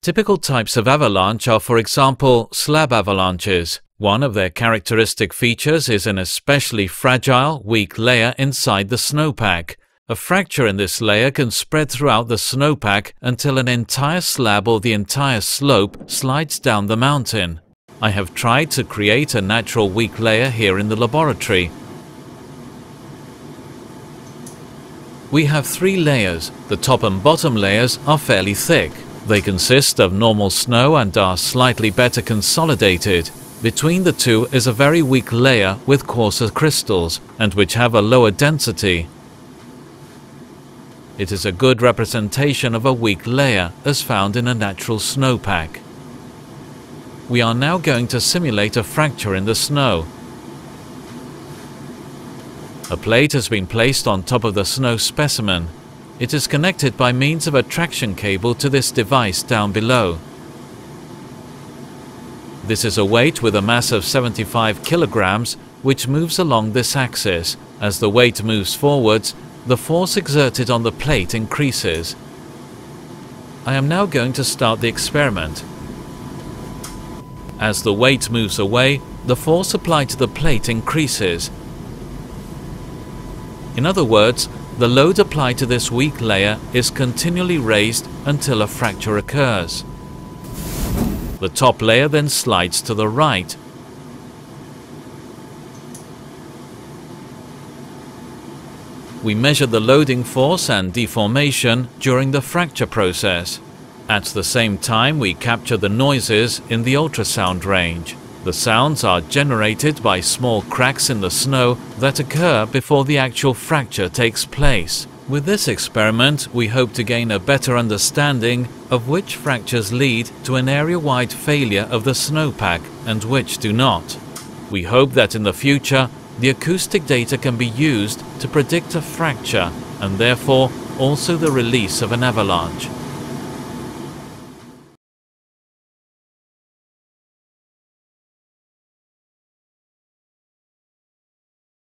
Typical types of avalanche are, for example, slab avalanches. One of their characteristic features is an especially fragile, weak layer inside the snowpack. A fracture in this layer can spread throughout the snowpack until an entire slab or the entire slope slides down the mountain. I have tried to create a natural weak layer here in the laboratory. We have 3 layers. The top and bottom layers are fairly thick. They consist of normal snow and are slightly better consolidated. Between the two is a very weak layer with coarser crystals and which have a lower density. It is a good representation of a weak layer as found in a natural snowpack. We are now going to simulate a fracture in the snow. A plate has been placed on top of the snow specimen. It is connected by means of a traction cable to this device down below. This is a weight with a mass of 75 kilograms which moves along this axis. As the weight moves forwards, the force exerted on the plate increases. I am now going to start the experiment. As the weight moves away, the force applied to the plate increases. In other words, the load applied to this weak layer is continually raised until a fracture occurs. The top layer then slides to the right. We measure the loading force and deformation during the fracture process. At the same time, we capture the noises in the ultrasound range. The sounds are generated by small cracks in the snow that occur before the actual fracture takes place. With this experiment, we hope to gain a better understanding of which fractures lead to an area-wide failure of the snowpack and which do not. We hope that in the future, the acoustic data can be used to predict a fracture and therefore also the release of an avalanche.